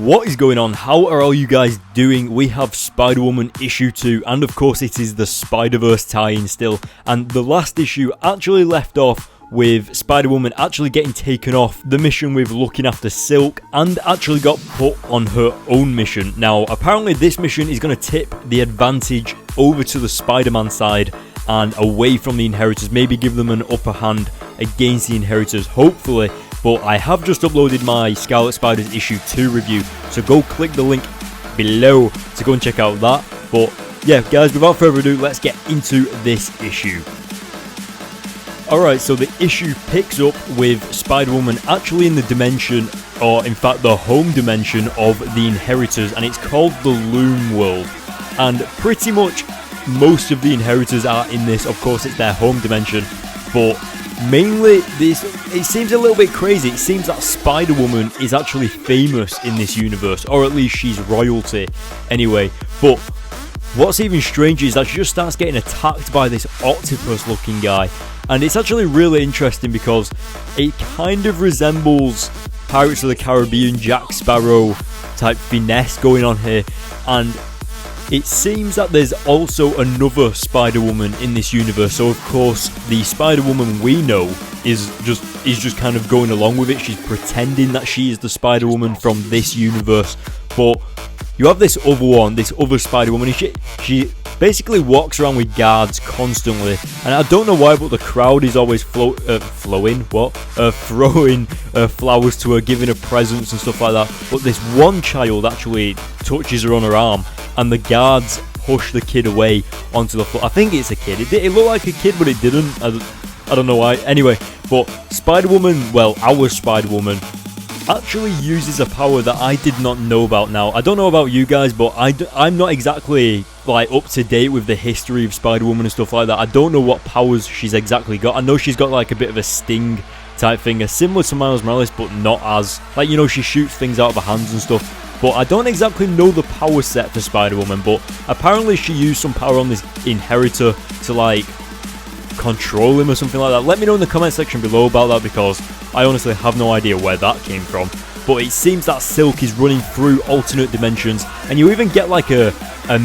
What is going on? How are all you guys doing? We have Spider-Woman issue 2, and of course it is the Spider-Verse tie-in still, and the last issue actually left off with Spider-Woman actually getting taken off the mission with looking after Silk and actually got put on her own mission. Now, apparently this mission is going to tip the advantage over to the Spider-Man side and away from the Inheritors, maybe give them an upper hand against the Inheritors, hopefully. But I have just uploaded my Scarlet Spider's issue 2 review, so go click the link below to go and check out that. But yeah, guys, without further ado, let's get into this issue. Alright, so the issue picks up with Spider-Woman actually in the dimension, or in fact the home dimension of the Inheritors, and it's called the Loom World. And pretty much most of the Inheritors are in this. Of course it's their home dimension, but mainly it seems a little bit crazy. It seems that Spider-Woman is actually famous in this universe, or at least she's royalty anyway. But what's even stranger is that she just starts getting attacked by this octopus looking guy. And it's actually really interesting because it kind of resembles Pirates of the Caribbean Jack Sparrow type finesse going on here. And it seems that there's also another Spider-Woman in this universe. So of course the Spider-Woman we know is just kind of going along with it. She's pretending that she is the Spider-Woman from this universe. But you have this other one, this other Spider-Woman. She basically walks around with guards constantly, and I don't know why, but the crowd is always throwing flowers to her, giving her presents and stuff like that. But this one child actually touches her on her arm, and the guards push the kid away onto the floor. I think it's a kid. It looked like a kid, but it didn't. I don't know why. Anyway, but Spider-Woman, well, our Spider-Woman, actually uses a power that I did not know about. Now, I don't know about you guys, but I'm not exactly like up to date with the history of Spider-Woman and stuff like that. I don't know what powers she's exactly got. I know she's got like a bit of a sting type thing, similar to Miles Morales, but not as, like, you know, she shoots things out of her hands and stuff. But I don't exactly know the power set for Spider-Woman, but apparently she used some power on this Inheritor to like control him or something like that. Let me know in the comment section below about that, because I honestly have no idea where that came from. But it seems that Silk is running through alternate dimensions, and you even get like a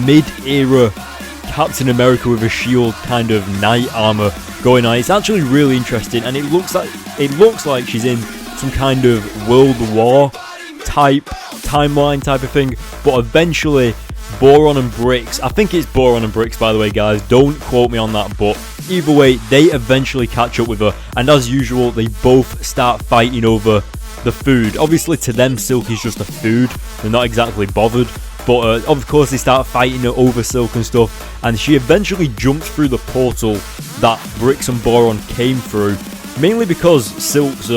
mid-era Captain America with a shield kind of knight armor going on. It's actually really interesting, and it looks like she's in some kind of World War type timeline type of thing. But eventually Boron and Bricks, I think it's Boron and Bricks by the way guys, don't quote me on that, but either way they eventually catch up with her, and as usual they both start fighting over the food. Obviously to them Silk is just a food, they're not exactly bothered, but of course they start fighting her over Silk and stuff, and she eventually jumps through the portal that Bricks and Boron came through, mainly because Silk's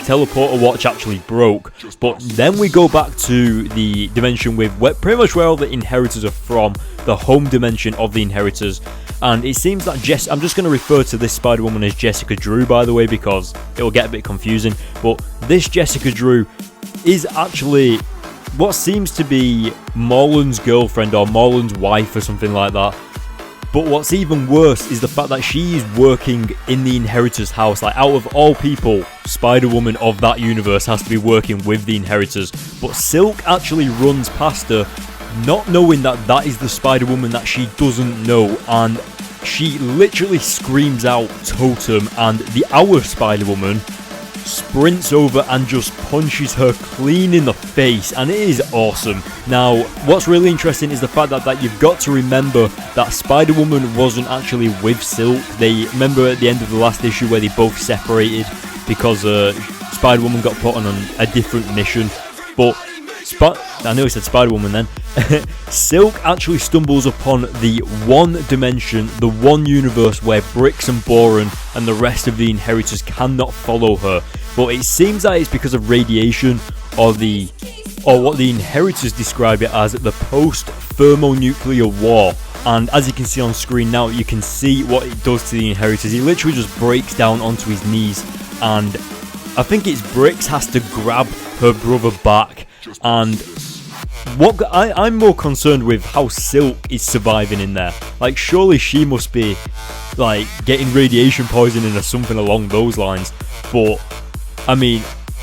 teleporter watch actually broke. But then we go back to the dimension with pretty much where all the Inheritors are from, the home dimension of the Inheritors. And it seems that I'm just going to refer to this Spider-Woman as Jessica Drew by the way, because it will get a bit confusing. But this Jessica Drew is actually what seems to be Morland's girlfriend or Morland's wife or something like that. But what's even worse is the fact that she is working in the Inheritors' house. Like, out of all people, Spider-Woman of that universe has to be working with the Inheritors. But Silk actually runs past her, not knowing that that is the Spider-Woman that she doesn't know. And she literally screams out Totem, and our Spider-Woman sprints over and just punches her clean in the face, and it is awesome. Now, what's really interesting is the fact that you've got to remember that Spider-Woman wasn't actually with Silk. They remember at the end of the last issue where they both separated because Spider-Woman got put on a different mission. But I know I said Spider-Woman then. Silk actually stumbles upon the one dimension, the one universe where Bricks and Boron and the rest of the Inheritors cannot follow her. But it seems that it's because of radiation, or what the Inheritors describe it as, the post-thermonuclear war. And as you can see on screen now, you can see what it does to the Inheritors. He literally just breaks down onto his knees, and I think it's Bricks has to grab her brother back. And what I'm more concerned with how Silk is surviving in there. Like, surely she must be like getting radiation poisoning or something along those lines. But I mean,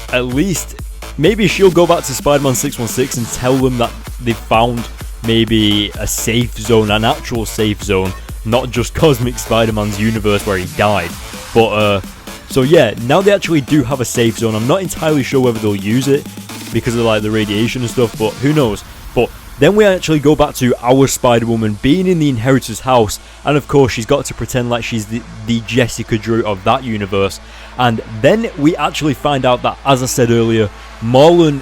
at least maybe she'll go back to Spider-Man 616 and tell them that they've found maybe a safe zone, an actual safe zone, not just Cosmic Spider-Man's universe where he died. But so yeah, now they actually do have a safe zone. I'm not entirely sure whether they'll use it because of like the radiation and stuff, but who knows. But then we actually go back to our Spider-Woman being in the Inheritor's house, and of course she's got to pretend like she's the Jessica Drew of that universe. And then we actually find out that, as I said earlier, Marlon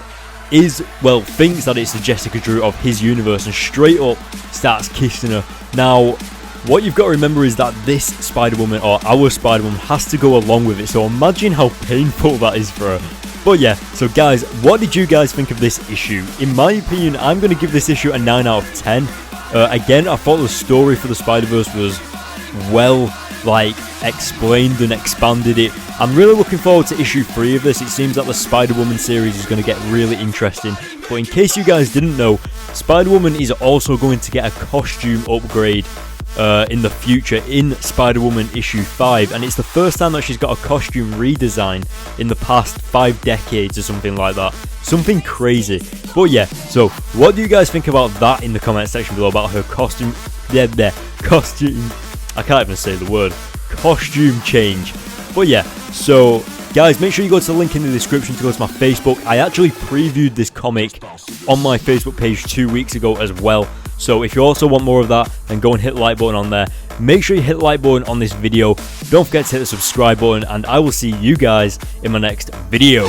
thinks that it's the Jessica Drew of his universe and straight up starts kissing her. Now, what you've got to remember is that this Spider-Woman, or our Spider-Woman, has to go along with it, so imagine how painful that is for her. But yeah, so guys, what did you guys think of this issue? In my opinion, I'm going to give this issue a 9 out of 10. Again, I thought the story for the Spider-Verse was well, explained and expanded it. I'm really looking forward to issue 3 of this. It seems that the Spider-Woman series is going to get really interesting. But in case you guys didn't know, Spider-Woman is also going to get a costume upgrade in the future in Spider-Woman issue 5, and it's the first time that she's got a costume redesign in the past 5 decades or something like that. Something crazy. But yeah, so what do you guys think about that in the comment section below, about her costume? Costume. I can't even say the word. Costume change. But yeah, so guys, make sure you go to the link in the description to go to my Facebook. I actually previewed this comic on my Facebook page 2 weeks ago as well. So if you also want more of that, then go and hit the like button on there. Make sure you hit the like button on this video. Don't forget to hit the subscribe button, and I will see you guys in my next video.